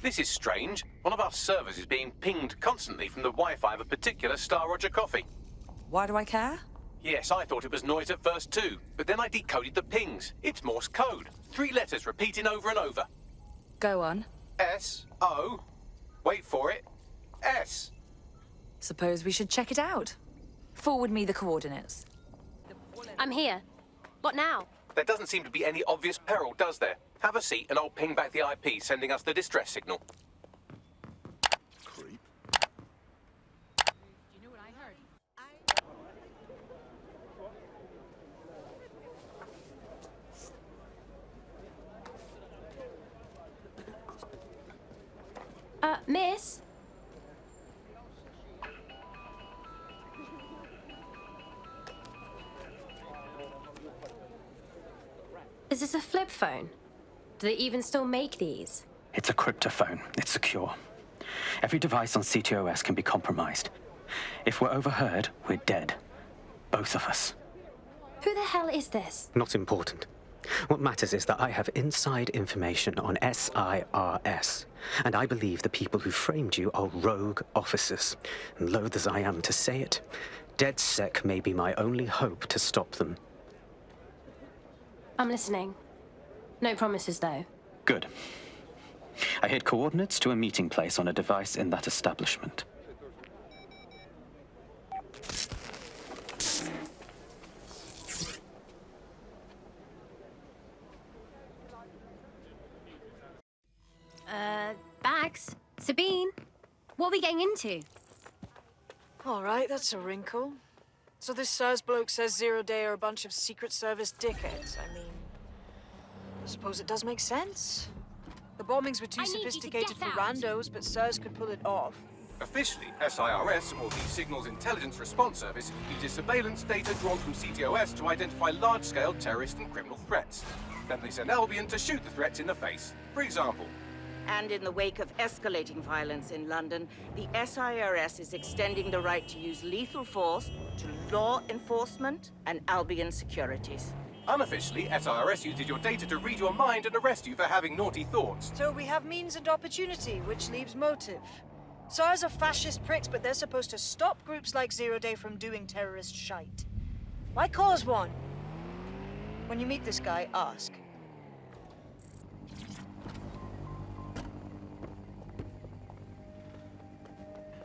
This is strange. One of our servers is being pinged constantly from the Wi-Fi of a particular Star Roger coffee. Why do I care? Yes, I thought it was noise at first too, but then I decoded the pings. It's Morse code. 3 letters repeating over and over. Go on. S-O... Wait for it. S. Suppose we should check it out. Forward me the coordinates. I'm here. What now? There doesn't seem to be any obvious peril, does there? Have a seat and I'll ping back the IP sending us the distress signal. Creep. You know what I heard? Miss? Is this a flip phone? Do they even still make these? It's a cryptophone. It's secure. Every device on CTOS can be compromised. If we're overheard, we're dead. Both of us. Who the hell is this? Not important. What matters is that I have inside information on SIRS, and I believe the people who framed you are rogue officers. And loath as I am to say it, DedSec may be my only hope to stop them. I'm listening. No promises, though. Good. I hid coordinates to a meeting place on a device in that establishment. Bags? Sabine? What are we getting into? All right, that's a wrinkle. So this SIRS bloke says Zero Day are a bunch of Secret Service dickheads. I mean, I suppose it does make sense. The bombings were too sophisticated for randos, but SIRS could pull it off. Officially, SIRS, or the Signals Intelligence Response Service, uses surveillance data drawn from CTOS to identify large-scale terrorist and criminal threats. Then they send Albion to shoot the threats in the face. For example, And in the wake of escalating violence in London, the SIRS is extending the right to use lethal force to law enforcement and Albion securities. unofficially, SIRS uses your data to read your mind and arrest you for having naughty thoughts. So we have means and opportunity, which leaves motive. SARS are fascist pricks, but they're supposed to stop groups like Zero Day from doing terrorist shite. Why cause one? When you meet this guy, ask.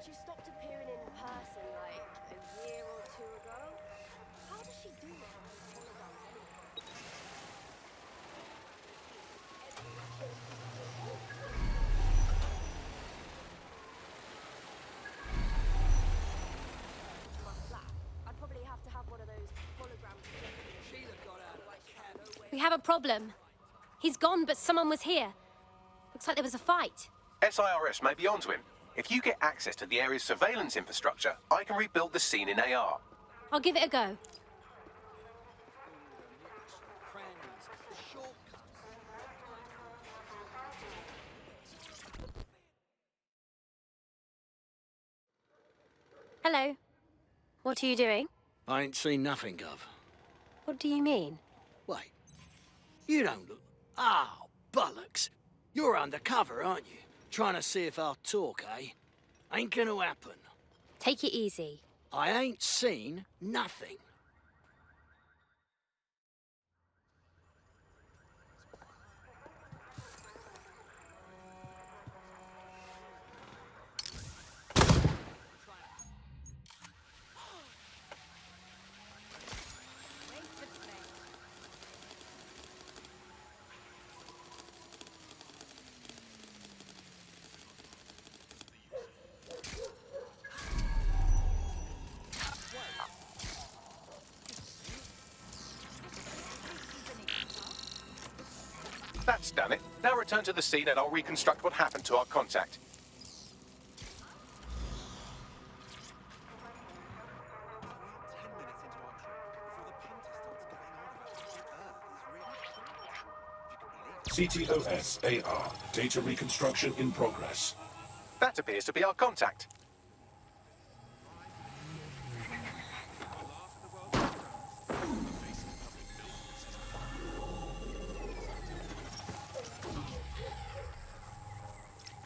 She stopped appearing in person like a year or two ago. How does she do it? I'd probably have to have one of those holograms. We have a problem. He's gone, but someone was here. Looks like there was a fight. SIRS may be onto him. If you get access to the area's surveillance infrastructure, I can rebuild the scene in AR. I'll give it a go. Hello. What are you doing? I ain't seen nothing, Gov. What do you mean? Wait. You don't look... Oh, bollocks. You're undercover, aren't you? Trying to see if I'll talk, eh? Ain't gonna happen. Take it easy. I ain't seen nothing. That's done it. Now return to the scene and I'll reconstruct what happened to our contact. CTOS AR. Data reconstruction in progress. That appears to be our contact.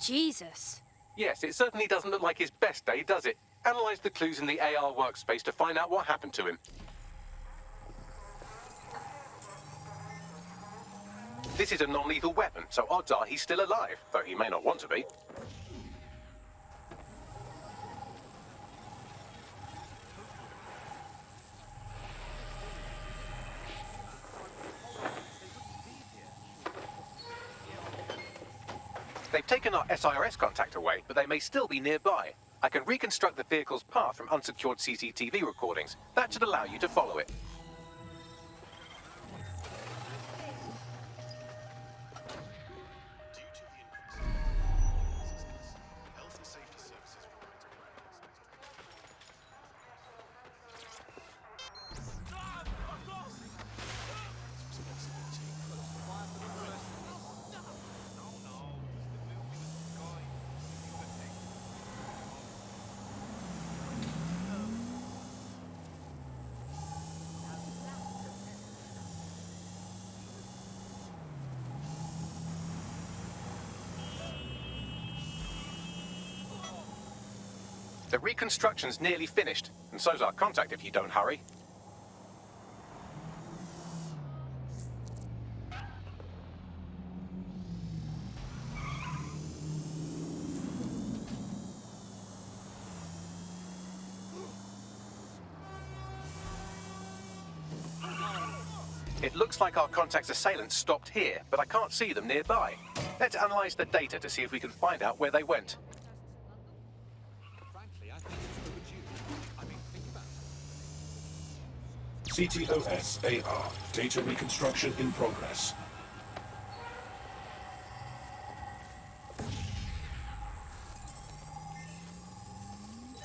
Jesus. Yes, it certainly doesn't look like his best day, does it? Analyze the clues in the AR workspace to find out what happened to him. This is a non-lethal weapon, so odds are he's still alive, though he may not want to be. They've taken our SIRS contact away, but they may still be nearby. I can reconstruct the vehicle's path from unsecured CCTV recordings. That should allow you to follow it. The reconstruction's nearly finished, and so's our contact if you don't hurry. It looks like our contact's assailants stopped here, but I can't see them nearby. Let's analyze the data to see if we can find out where they went. CTOS-AR. Data reconstruction in progress.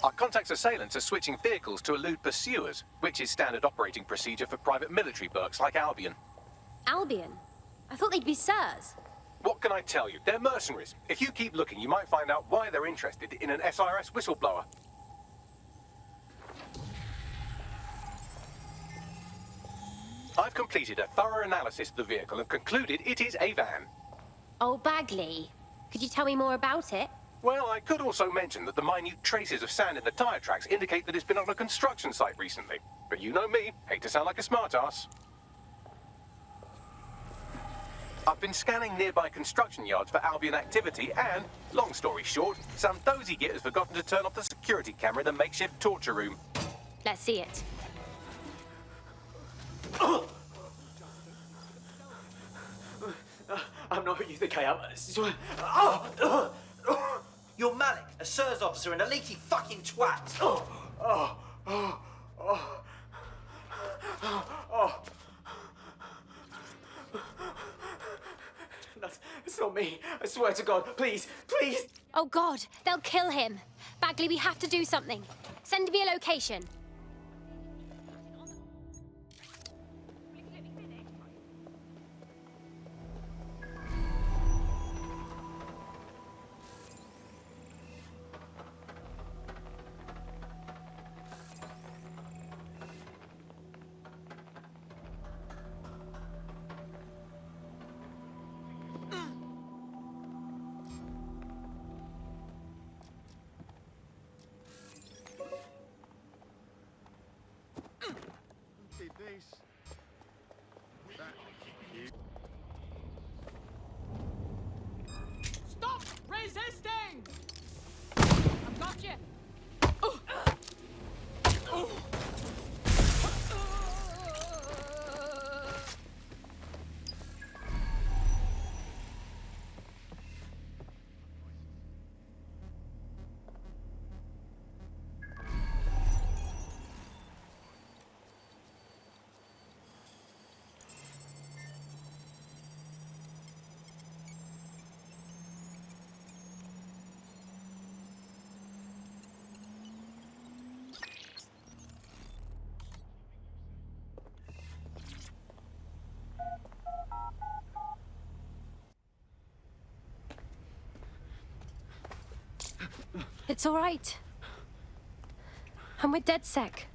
Our contact's assailants are switching vehicles to elude pursuers, which is standard operating procedure for private military burks like Albion. Albion? I thought they'd be sirs. What can I tell you? They're mercenaries. If you keep looking, you might find out why they're interested in an SIRS whistleblower. I've completed a thorough analysis of the vehicle and concluded it is a van. Oh, Bagley. Could you tell me more about it? Well, I could also mention that the minute traces of sand in the tyre tracks indicate that it's been on a construction site recently. But you know me, hate to sound like a smartass. I've been scanning nearby construction yards for Albion activity and, long story short, some dozy git has forgotten to turn off the security camera in the makeshift torture room. Let's see it. I'm not who you think I am. You're Malik, a SIRS officer and a leaky fucking twat. That's not me. I swear to God. Please, please. Oh, God. They'll kill him. Bagley, we have to do something. Send me a location. Stop resisting! I've got you. It's all right. And we're dead sec.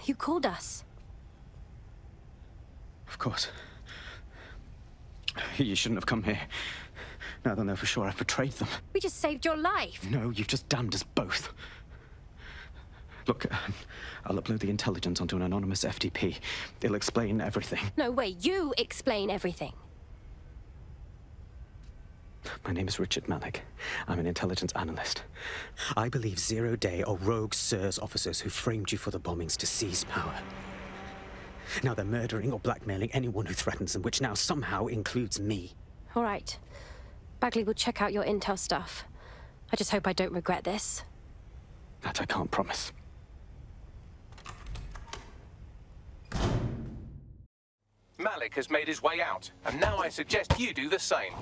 You called us. Of course. You shouldn't have come here. Now they'll know for sure I've betrayed them. We just saved your life. No, you've just damned us both. Look, I'll upload the intelligence onto an anonymous FTP. It'll explain everything. No way, you explain everything. My name is Richard Malik. I'm an intelligence analyst. I believe Zero Day are rogue SIRS officers who framed you for the bombings to seize power. Now they're murdering or blackmailing anyone who threatens them, which now somehow includes me. All right. Bagley will check out your intel stuff. I just hope I don't regret this. That I can't promise. Malik has made his way out, and now I suggest you do the same.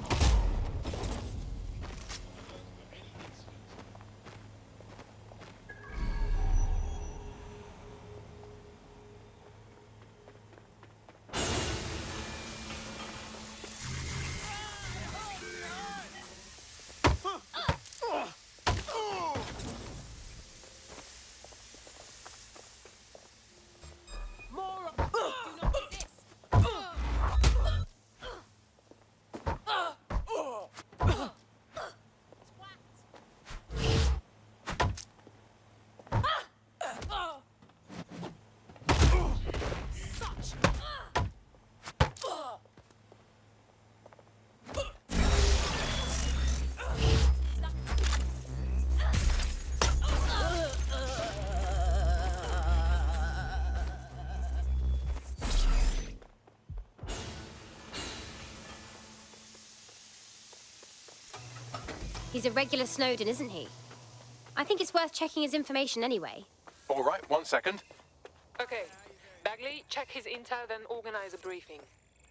He's a regular Snowden, isn't he? I think it's worth checking his information anyway. All right, 1 second. Okay. Bagley, check his intel, then organize a briefing.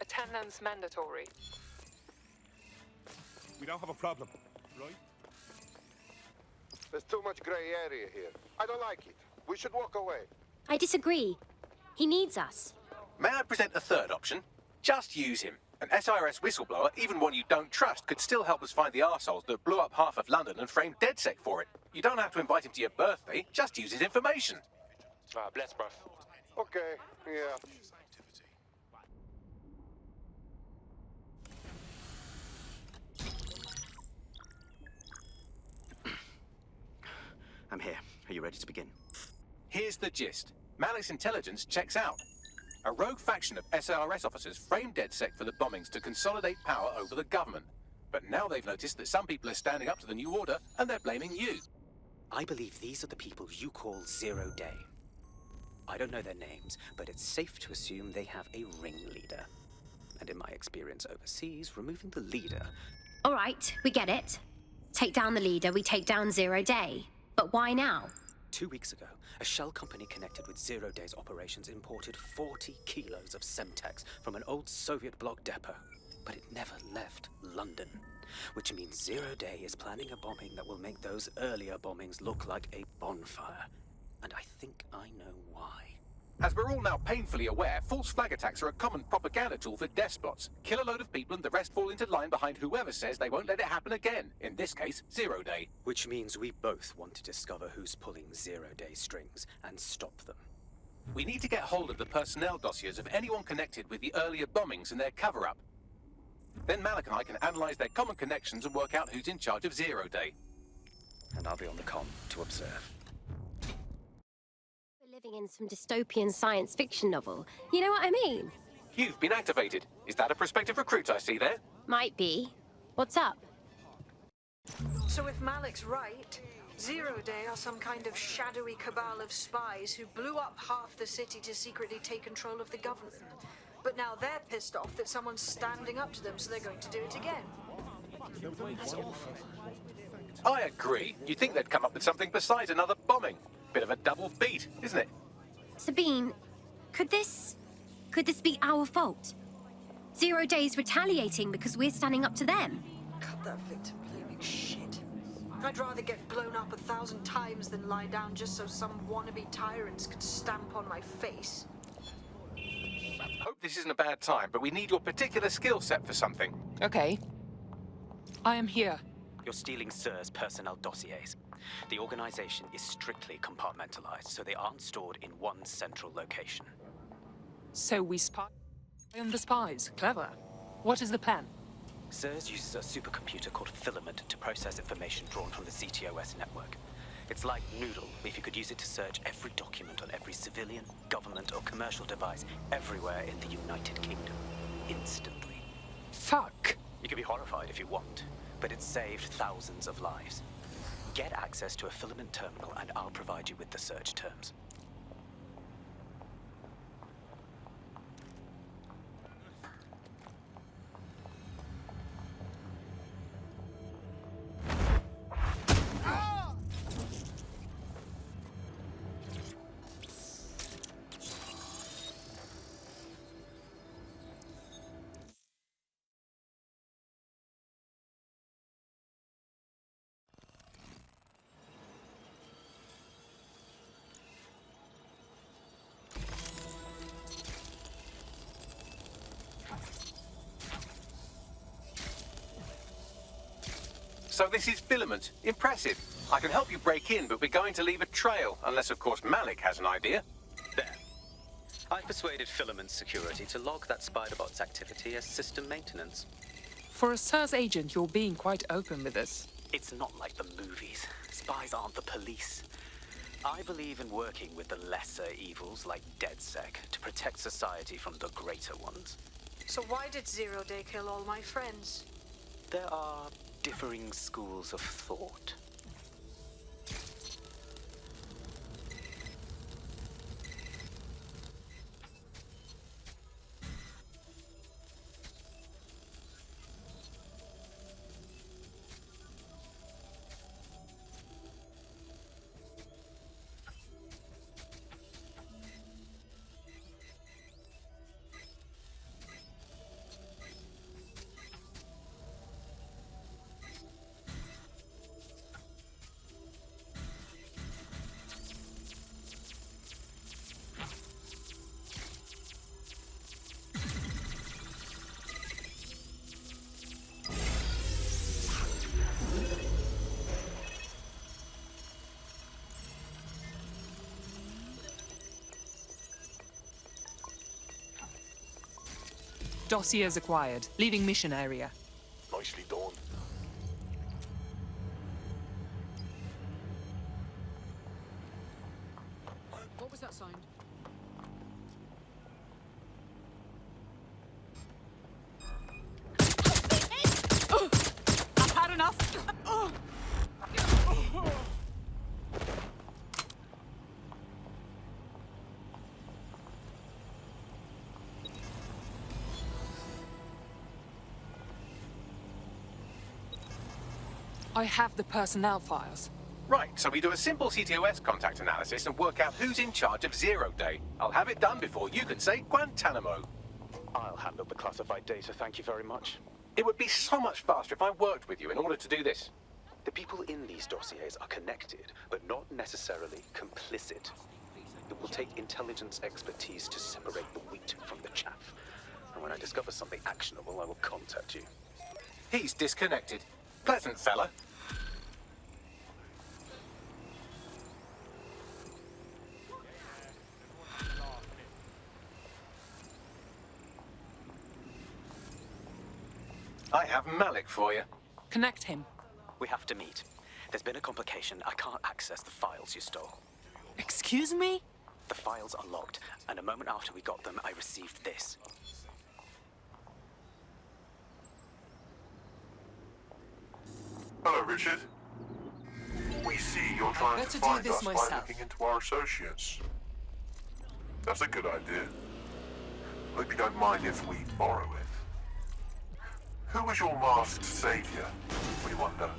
Attendance mandatory. We don't have a problem, right? There's too much gray area here. I don't like it. We should walk away. I disagree. He needs us. May I present a third option? Just use him. An SIRS whistleblower, even one you don't trust, could still help us find the arseholes that blew up half of London and framed DedSec for it. You don't have to invite him to your birthday, just use his information. Bless, bruv. Okay, yeah. I'm here. Are you ready to begin? Here's the gist. Malik's intelligence checks out. A rogue faction of SIRS officers framed DedSec for the bombings to consolidate power over the government. But now they've noticed that some people are standing up to the new order, and they're blaming you. I believe these are the people you call Zero Day. I don't know their names, but it's safe to assume they have a ringleader. And in my experience overseas, removing the leader... All right, we get it. Take down the leader, we take down Zero Day. But why now? 2 weeks ago, a shell company connected with Zero Day's operations imported 40 kilos of Semtex from an old Soviet bloc depot. But it never left London, which means Zero Day is planning a bombing that will make those earlier bombings look like a bonfire. And I think I know why. As we're all now painfully aware, false flag attacks are a common propaganda tool for despots. Kill a load of people and the rest fall into line behind whoever says they won't let it happen again. In this case, Zero Day. Which means we both want to discover who's pulling Zero Day strings and stop them. We need to get hold of the personnel dossiers of anyone connected with the earlier bombings and their cover-up. Then Malik and I can analyze their common connections and work out who's in charge of Zero Day. And I'll be on the comm to observe. We're living in some dystopian science fiction novel. You know what I mean? You've been activated. Is that a prospective recruit I see there? Might be. What's up? So if Malik's right, Zero Day are some kind of shadowy cabal of spies who blew up half the city to secretly take control of the government. But now they're pissed off that someone's standing up to them, so they're going to do it again. That's awful. I agree. You'd think they'd come up with something besides another bombing. Bit of a double beat, isn't it? Sabine, could this be our fault? Zero Day's retaliating because we're standing up to them. Cut that victim-blaming shit. I'd rather get blown up 1,000 times than lie down just so some wannabe tyrants could stamp on my face. Hope this isn't a bad time, but we need your particular skill set for something. Okay. I am here. You're stealing SIR's personnel dossiers. The organization is strictly compartmentalized, so they aren't stored in one central location. So we spy on the spies. Clever. What is the plan? SIRS uses a supercomputer called Filament to process information drawn from the CTOS network. It's like Noodle, if you could use it to search every document on every civilian, government, or commercial device everywhere in the United Kingdom. Instantly. Fuck. You can be horrified if you want, but it's saved thousands of lives. Get access to a Filament terminal and I'll provide you with the search terms. So this is Filament. Impressive. I can help you break in, but we're going to leave a trail, unless of course Malik has an idea. There. I've persuaded Filament Security to log that Spider-Bot's activity as system maintenance. For a SIRS agent, you're being quite open with this. It's not like the movies. Spies aren't the police. I believe in working with the lesser evils like DedSec to protect society from the greater ones. So why did Zero Day kill all my friends? There are differing schools of thought. Dossiers acquired, leaving mission area. Nicely done. What was that sound? I've had enough. I have the personnel files. Right, so we do a simple CTOS contact analysis and work out who's in charge of Zero Day. I'll have it done before you can say Guantanamo. I'll handle the classified data, thank you very much. It would be so much faster if I worked with you in order to do this. The people in these dossiers are connected, but not necessarily complicit. It will take intelligence expertise to separate the wheat from the chaff. And when I discover something actionable, I will contact you. He's disconnected. Pleasant fella. I have Malik for you. Connect him. We have to meet. There's been a complication. I can't access the files you stole. Excuse me? The files are logged, and a moment after we got them, I received this. Hello, Richard. We see you're trying to find us by looking into our associates. That's a good idea. Hope you don't mind if we borrow it. Who was your masked savior, we wonder?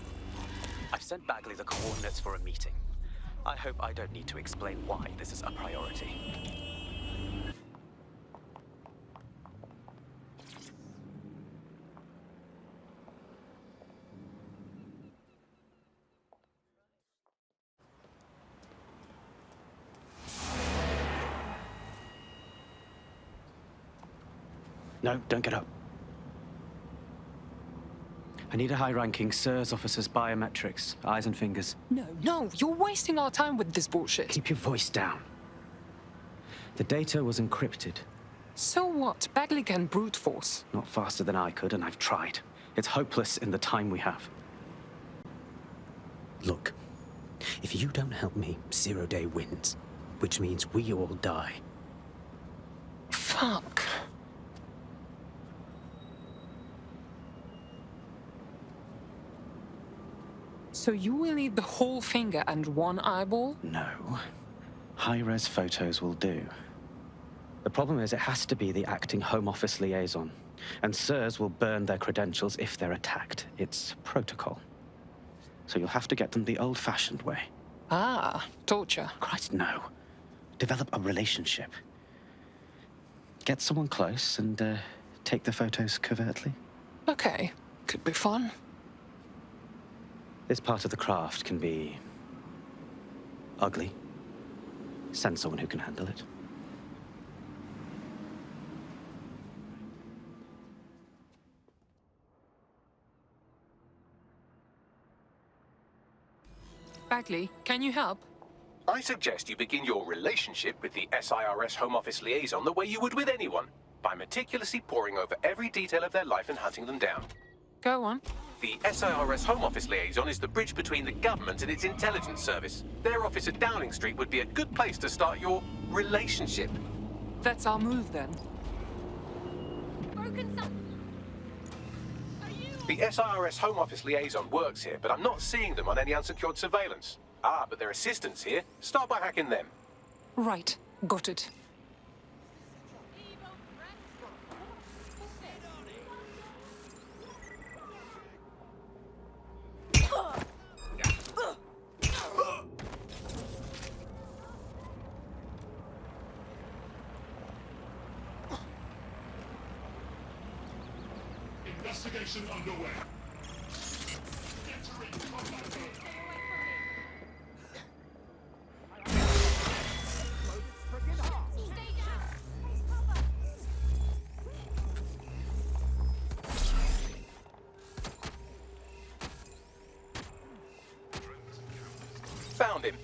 I've sent Bagley the coordinates for a meeting. I hope I don't need to explain why this is a priority. No, don't get up. I need a high-ranking SIRS officer's biometrics, eyes and fingers. No, you're wasting our time with this bullshit. Keep your voice down. The data was encrypted. So what? Bagley can brute force. Not faster than I could, and I've tried. It's hopeless in the time we have. Look, if you don't help me, 0 Day wins, which means we all die. Fuck. So you will need the whole finger and one eyeball? No. High-res photos will do. The problem is it has to be the acting Home Office liaison, and SIRS will burn their credentials if they're attacked. It's protocol. So you'll have to get them the old-fashioned way. Ah, torture. Christ, no. Develop a relationship. Get someone close and take the photos covertly. Okay, could be fun. This part of the craft can be ugly. Send someone who can handle it. Bagley, can you help? I suggest you begin your relationship with the SIRS Home Office liaison the way you would with anyone, by meticulously poring over every detail of their life and hunting them down. Go on. The SIRS Home Office liaison is the bridge between the government and its intelligence service. Their office at Downing Street would be a good place to start your relationship. That's our move, then. The SIRS Home Office liaison works here, but I'm not seeing them on any unsecured surveillance. Ah, but their assistants here. Start by hacking them. Right, got it. Investigation underway. Found him.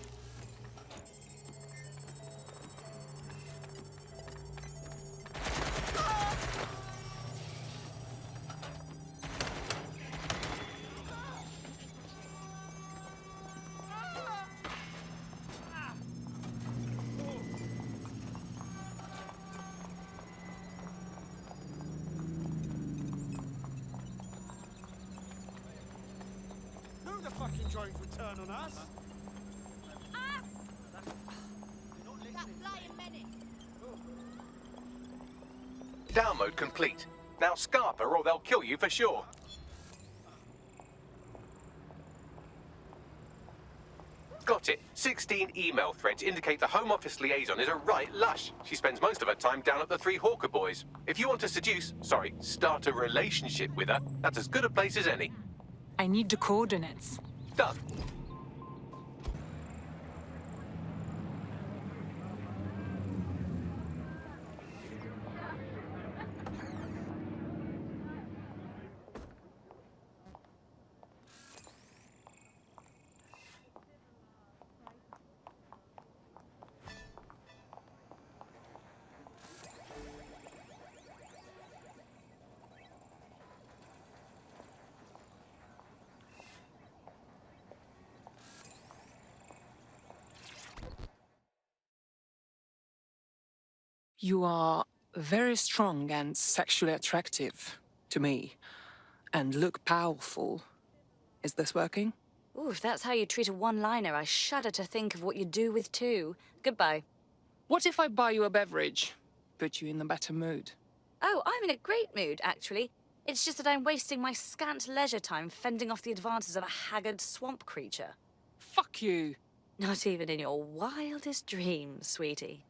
Who the fucking drones return on us? Download complete. Now Scarper or they'll kill you for sure. Got it. 16 email threads indicate the Home Office liaison is a right lush. She spends most of her time down at the Three Hawker Boys. If you want to start a relationship with her, that's as good a place as any. I need the coordinates. Done. You are very strong and sexually attractive to me, and look powerful. Is this working? Ooh, if that's how you treat a one-liner, I shudder to think of what you do with two. Goodbye. What if I buy you a beverage? Put you in a better mood. Oh, I'm in a great mood, actually. It's just that I'm wasting my scant leisure time fending off the advances of a haggard swamp creature. Fuck you! Not even in your wildest dreams, sweetie.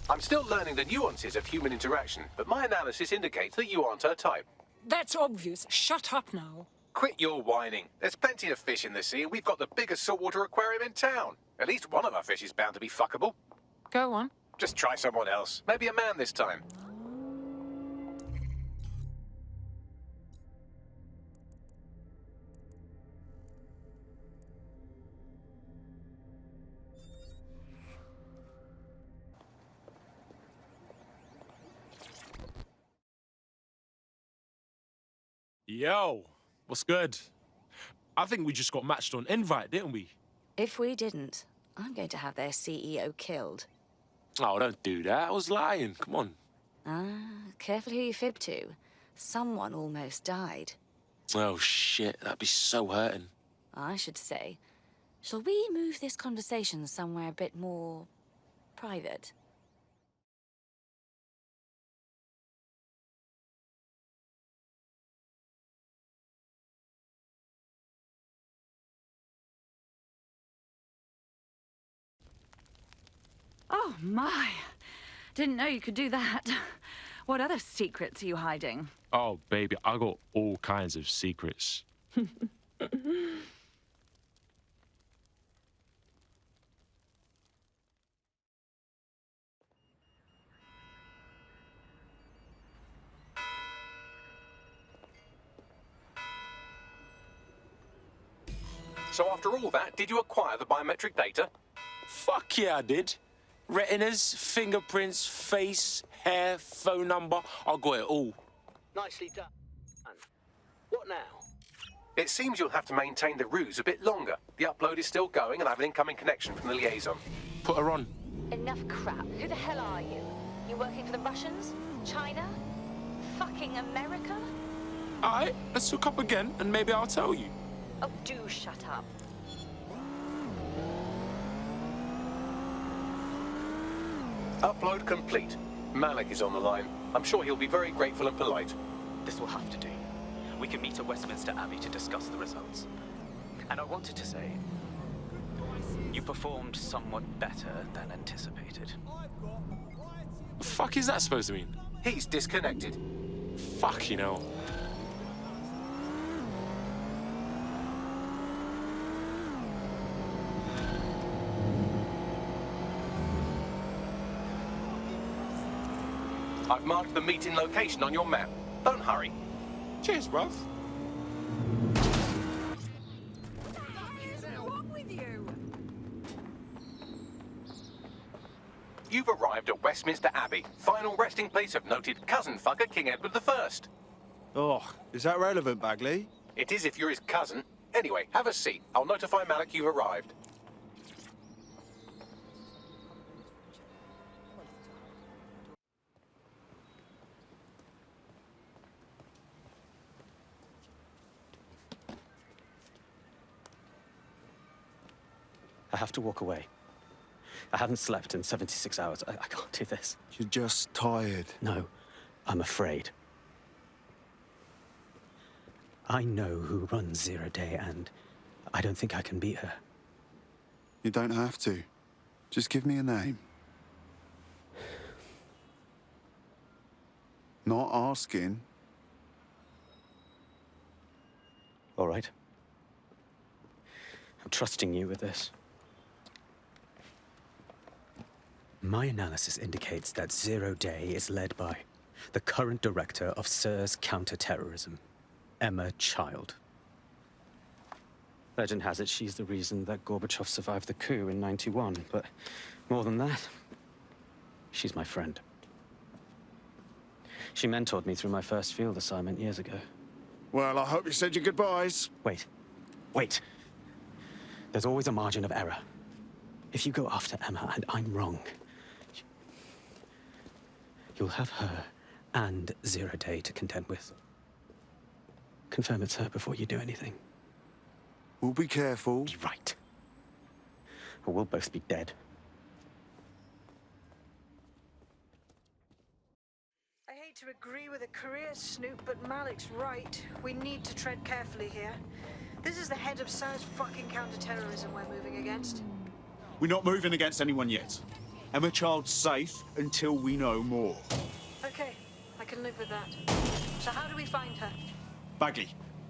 I'm still learning the nuances of human interaction, but my analysis indicates that you aren't her type. That's obvious. Shut up now. Quit your whining. There's plenty of fish in the sea, and we've got the biggest saltwater aquarium in town. At least one of our fish is bound to be fuckable. Go on. Just try someone else. Maybe a man this time. Yo, what's good? I think we just got matched on invite, didn't we? If we didn't, I'm going to have their CEO killed. Oh, don't do that. I was lying. Come on. Careful who you fib to. Someone almost died. Oh, shit. That'd be so hurting. I should say, shall we move this conversation somewhere a bit more private? Oh, my. Didn't know you could do that. What other secrets are you hiding? Oh, baby, I got all kinds of secrets. So after all that, did you acquire the biometric data? Fuck yeah, I did. Retinas, fingerprints, face, hair, phone number. I got it all. Nicely done. What now? It seems you'll have to maintain the ruse a bit longer. The upload is still going and I have an incoming connection from the liaison. Put her on. Enough crap. Who the hell are you? You working for the Russians? China? Fucking America? All right, let's hook up again and maybe I'll tell you. Oh, do shut up. Upload complete. Malik is on the line. I'm sure he'll be very grateful and polite. This will have to do. We can meet at Westminster Abbey to discuss the results. And I wanted to say, you performed somewhat better than anticipated. The fuck is that supposed to mean? He's disconnected. Fuck, you know. I've marked the meeting location on your map. Don't hurry. Cheers, bruv. You've arrived at Westminster Abbey, final resting place of noted cousin fucker King Edward I. Oh, is that relevant, Bagley? It is if you're his cousin. Anyway, have a seat. I'll notify Malik you've arrived. I have to walk away. I haven't slept in 76 hours. I can't do this. You're just tired. No, I'm afraid. I know who runs Zero Day, and I don't think I can beat her. You don't have to. Just give me a name. Not asking. All right. I'm trusting you with this. My analysis indicates that Zero Day is led by the current director of SIR's counter-terrorism, Emma Child. Legend has it she's the reason that Gorbachev survived the coup in '91, but more than that, she's my friend. She mentored me through my first field assignment years ago. Well, I hope you said your goodbyes. Wait. There's always a margin of error. If you go after Emma and I'm wrong, you'll have her and Zero Day to contend with. Confirm it's her before you do anything. We'll be careful. Be right. Or we'll both be dead. I hate to agree with a career snoop, but Malik's right. We need to tread carefully here. This is the head of SIR's fucking counter-terrorism we're moving against. We're not moving against anyone yet. Emma Child's safe until we know more. Okay, I can live with that. So how do we find her? Bagley,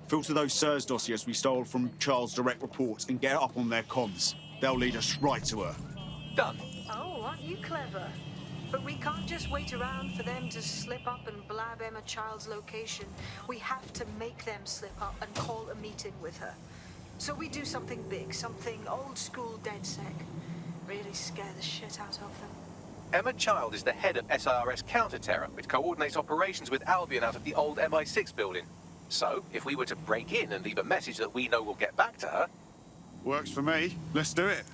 filter those SIR's dossiers we stole from Child's direct reports and get it up on their comms. They'll lead us right to her. Done. Oh, aren't you clever? But we can't just wait around for them to slip up and blab Emma Child's location. We have to make them slip up and call a meeting with her. So we do something big, something old school DedSec. Really scare the shit out of them. Emma Child is the head of SIRS counter-terror, which coordinates operations with Albion out of the old MI6 building. So, if we were to break in and leave a message that we know will get back to her... Works for me. Let's do it.